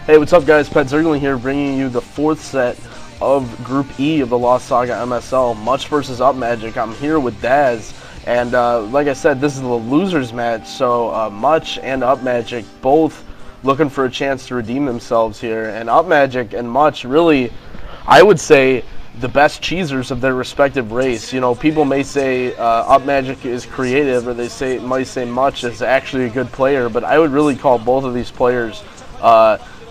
Hey, what's up guys? petzergling here, bringing you the fourth set of Group E of the Lost Saga MSL, MSL versus UpMagiC. I'm here with Daz, and like I said, this is the losers match, so MSL and UpMagiC both looking for a chance to redeem themselves here, and UpMagiC and MSL really, I would say, the best cheesers of their respective race. You know, people may say UpMagiC is creative, or they might say MSL is actually a good player, but I would really call both of these players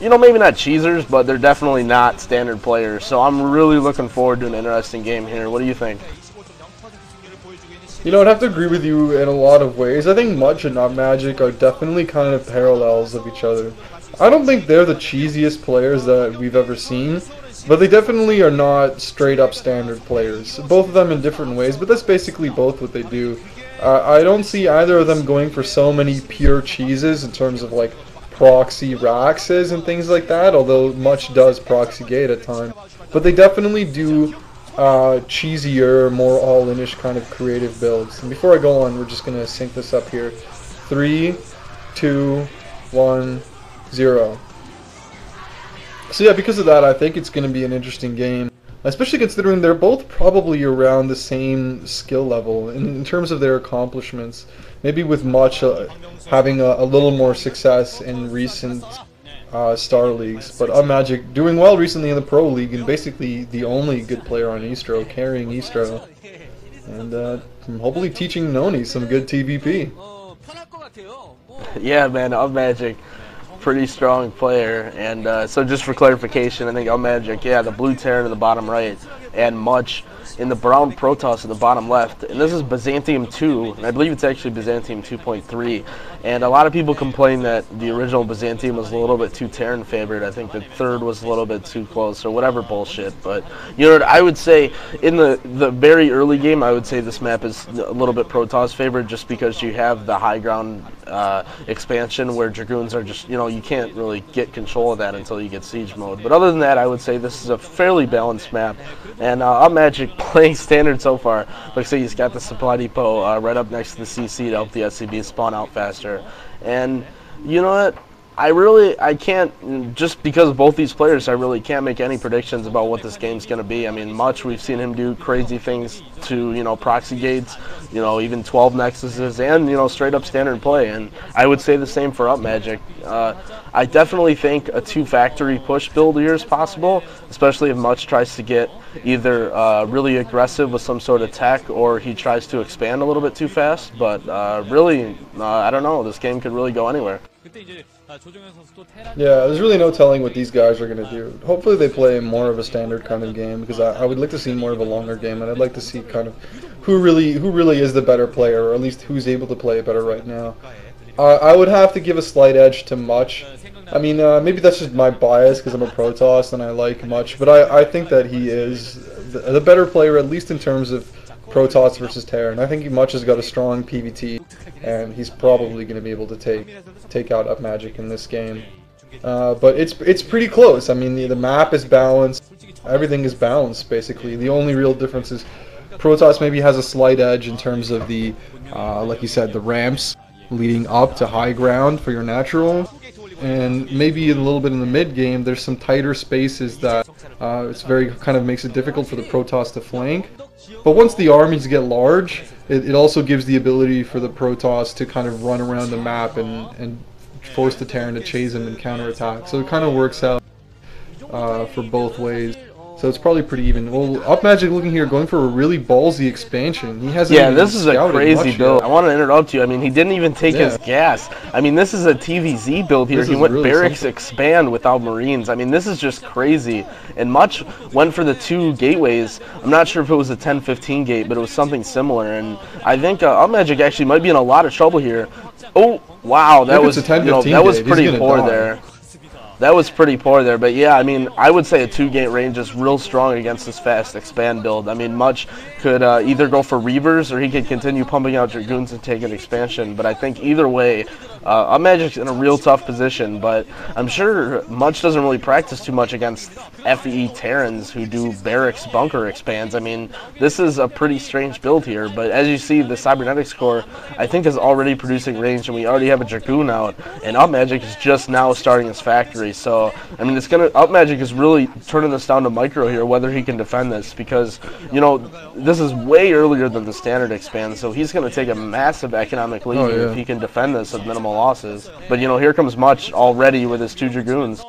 you know, maybe not cheesers, but they're definitely not standard players. So I'm really looking forward to an interesting game here. What do you think? You know, I'd have to agree with you in a lot of ways. I think MSL and UpMagiC are definitely kind of parallels of each other. I don't think they're the cheesiest players that we've ever seen, but they definitely are not straight up standard players. Both of them in different ways, but that's basically both what they do. I don't see either of them going for so many pure cheeses in terms of like proxy Raxes and things like that, although MSL does proxy gate at times. But they definitely do cheesier, more all-in-ish kind of creative builds. And before I go on, we're just going to sync this up here. 3, 2, 1, 0. So yeah, because of that, I think it's going to be an interesting game, especially considering they're both probably around the same skill level in terms of their accomplishments. Maybe with MSL having a little more success in recent Star Leagues, but UpMagiC doing well recently in the Pro League and basically the only good player on Eastro, carrying Eastro, and hopefully teaching Noni some good TVP. Yeah, man, UpMagiC, pretty strong player, and so just for clarification, I think UpMagiC, yeah, the blue Terran in the bottom right, and MSL in the brown Protoss in the bottom left. And this is Byzantium II, and I believe it's actually Byzantium 2.3. And a lot of people complain that the original Byzantium was a little bit too Terran favored. I think the third was a little bit too close, or whatever bullshit. But, you know, I would say in the very early game, I would say this map is a little bit Protoss favored, just because you have the high ground expansion where Dragoons are just, you know, you can't really get control of that until you get siege mode. But other than that, I would say this is a fairly balanced map. And UpMagiC playing standard so far. Looks like he's got the supply depot right up next to the CC to help the SCB spawn out faster. And you know what? I can't, just because of both these players, I really can't make any predictions about what this game's going to be. I mean, MSL, we've seen him do crazy things to, you know, proxy gates, you know, even 12 nexuses, and, you know, straight up standard play. And I would say the same for UpMagiC. I definitely think a two-factory push build here is possible, especially if MSL tries to get either really aggressive with some sort of tech, or he tries to expand a little bit too fast. But really, I don't know. This game could really go anywhere. Yeah, there's really no telling what these guys are going to do. Hopefully they play more of a standard kind of game, because I would like to see more of a longer game, and I'd like to see kind of who really is the better player, or at least who's able to play it better right now. I would have to give a slight edge to MSL. I mean, maybe that's just my bias because I'm a Protoss and I like MSL, but I think that he is the better player, at least in terms of Protoss versus Terran. I think MSL has got a strong PVT, and he's probably going to be able to take out UpMagiC in this game. But it's pretty close. I mean, the map is balanced. Everything is balanced, basically. The only real difference is Protoss maybe has a slight edge in terms of the, like you said, the ramps leading up to high ground for your natural. And maybe a little bit in the mid game, there's some tighter spaces that it's very kind of makes it difficult for the Protoss to flank. But once the armies get large, it also gives the ability for the Protoss to kind of run around the map and force the Terran to chase him and counterattack. So it kind of works out for both ways. So it's probably pretty even. Well, UpMagiC looking here, going for a really ballsy expansion. He hasn't. Yeah, this is a crazy build. I want to interrupt you. I mean, he didn't even take his gas. I mean, this is a TVZ build here. He went really barracks expand without Marines. I mean, this is just crazy. And MSL went for the 2 gateways. I'm not sure if it was a 10-15 gate, but it was something similar. And I think UpMagiC actually might be in a lot of trouble here. Oh, wow, that was, you know, that was pretty poor there. That was pretty poor there, but yeah, I mean, I would say a 2-gate range is real strong against this fast expand build. I mean, MSL could either go for Reavers, or he could continue pumping out Dragoons and take an expansion, but I think either way, UpMagic's in a real tough position, but I'm sure MSL doesn't really practice too much against FE Terrans who do barracks bunker expands. I mean, this is a pretty strange build here, but as you see, the Cybernetics core, I think, is already producing range, and we already have a Dragoon out, and UpMagiC is just now starting his factory. factory. So, I mean, it's gonna UpMagiC is really turning this down to micro here, whether he can defend this, because, you know, this is way earlier than the standard expand, so he's gonna take a massive economic lead if he can defend this with minimal losses. But, you know, here comes Much already with his 2 Dragoons.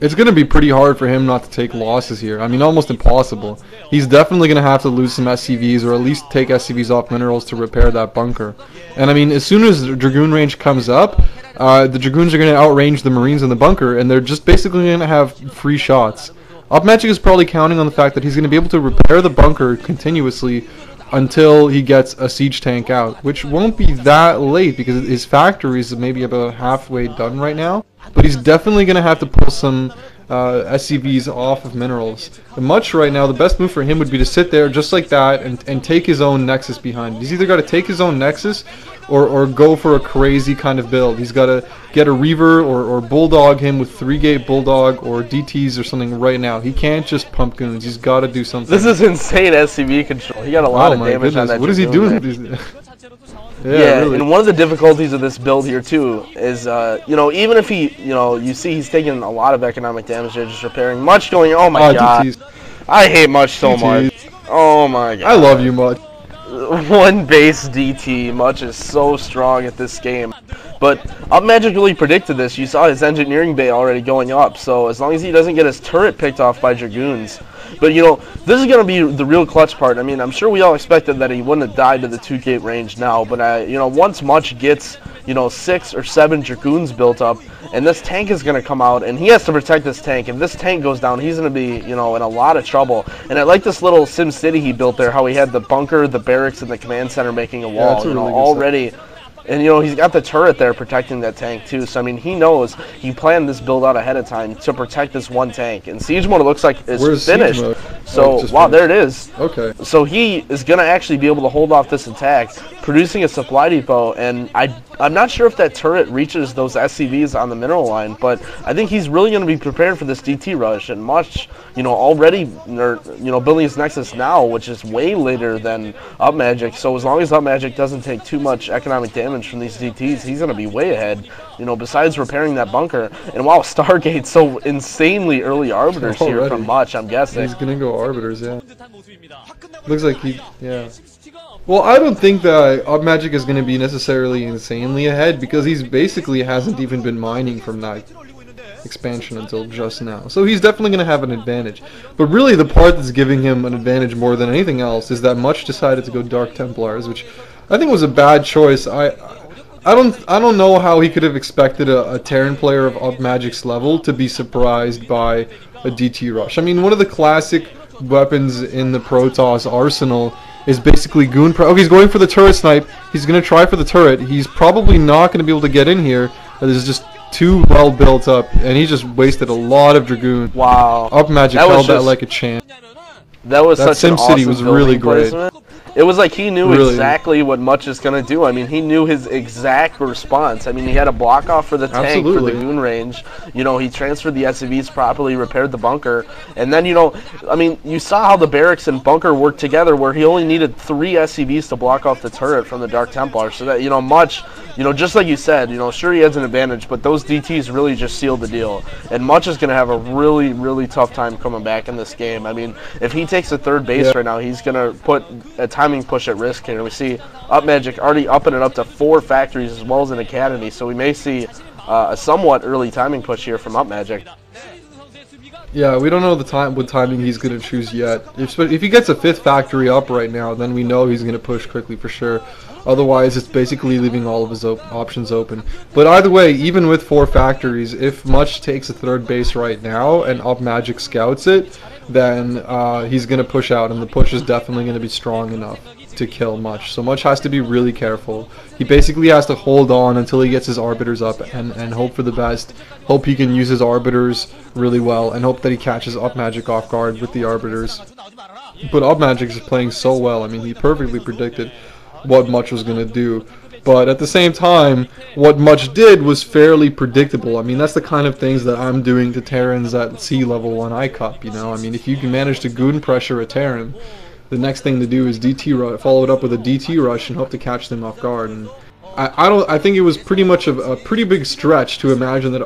It's going to be pretty hard for him not to take losses here. I mean, almost impossible. He's definitely going to have to lose some SCVs, or at least take SCVs off minerals to repair that bunker. And I mean, as soon as the Dragoon range comes up, the Dragoons are going to outrange the Marines in the bunker, and they're just basically going to have free shots. UpMagiC is probably counting on the fact that he's going to be able to repair the bunker continuously until he gets a siege tank out, which won't be that late because his factory is maybe about halfway done right now. But he's definitely going to have to pull some SCVs off of minerals. And Much right now, the best move for him would be to sit there just like that and take his own Nexus behind. He's either got to take his own Nexus or go for a crazy kind of build. He's got to get a Reaver or Bulldog him with 3-gate Bulldog or DTs or something right now. He can't just pump goons. He's got to do something. This is insane SCV control. He got a lot of damage on that. What is he doing with these? Yeah, really. And one of the difficulties of this build here too is, you know, even if he, you know, you see he's taking a lot of economic damage there, just repairing. Much going, oh my god, DTs. I hate Much so much. Oh my god. I love you, Much. 1 base DT, Much is so strong at this game. But UpMagiC really predicted this. You saw his engineering bay already going up, so as long as he doesn't get his turret picked off by Dragoons. But, you know, this is going to be the real clutch part. I mean, I'm sure we all expected that he wouldn't have died to the 2-gate range now, but, you know, once Much gets, you know, 6 or 7 Dragoons built up, and this tank is going to come out, and he has to protect this tank. If this tank goes down, he's going to be, you know, in a lot of trouble. And I like this little Sim City he built there, how he had the bunker, the barracks, and the command center making a wall, that's a you know, really good already. And, you know, he's got the turret there protecting that tank, too. So, I mean, he knows he planned this build out ahead of time to protect this one tank. And Siege Mode, it looks like, is finished. So, wow, there it is. Okay. So, he is going to actually be able to hold off this attack, producing a supply depot. And I'm not sure if that turret reaches those SCVs on the mineral line, but I think he's really going to be prepared for this DT rush. And Much, you know, already, you know, building his Nexus now, which is way later than UpMagiC. So, as long as UpMagiC doesn't take too much economic damage from these DTs, he's going to be way ahead, you know, besides repairing that bunker. And wow, Stargate, so insanely early Arbiters here from Much, I'm guessing. He's going to go Arbiters, yeah. Looks like yeah. Well, I don't think that UpMagiC is going to be necessarily insanely ahead, because he's basically hasn't even been mining from that expansion until just now. So he's definitely going to have an advantage. But really the part that's giving him an advantage more than anything else is that Much decided to go Dark Templars, which I think was a bad choice. I don't know how he could have expected a Terran player of UpMagic's level to be surprised by a DT rush. I mean, one of the classic weapons in the Protoss arsenal is basically Goon. Okay, he's going for the turret snipe. He's going to try for the turret. He's probably not going to be able to get in here. There's just too well built up, and he just wasted a lot of Dragoon. Wow. UpMagiC held that like a champ. That was such an awesome SimCity was really great. Placement. It was like he knew exactly what Much is going to do. I mean, he knew his exact response. I mean, he had a block off for the tank for the goon range. You know, he transferred the SCVs properly, repaired the bunker. And then, you know, I mean, you saw how the barracks and bunker worked together, where he only needed 3 SCVs to block off the turret from the Dark Templar. So that, you know, Much, you know, just like you said, you know, sure he has an advantage, but those DTs really just sealed the deal. And Much is going to have a really, really tough time coming back in this game. I mean, if he takes a 3rd base right now, he's going to put a timing push at risk here. We see UpMagiC already upping it up to 4 factories as well as an academy, so we may see a somewhat early timing push here from UpMagiC. Yeah, we don't know what timing he's going to choose yet. If he gets a 5th factory up right now, then we know he's going to push quickly for sure. Otherwise, it's basically leaving all of his options open. But either way, even with 4 factories, if Much takes a 3rd base right now and UpMagiC scouts it, then he's going to push out, and the push is definitely going to be strong enough to kill Much. So Much has to be really careful. He basically has to hold on until he gets his Arbiters up and hope for the best. Hope he can use his Arbiters really well, and hope that he catches UpMagiC off guard with the Arbiters. But UpMagiC is playing so well. I mean, he perfectly predicted what Much was going to do. But at the same time, what Much did was fairly predictable. I mean, that's the kind of things that I'm doing to Terrans at sea level on iCup, you know? I mean, if you can manage to goon pressure a Terran, the next thing to do is DT rush, follow it up with a DT rush and hope to catch them off guard. And I think it was pretty much a pretty big stretch to imagine that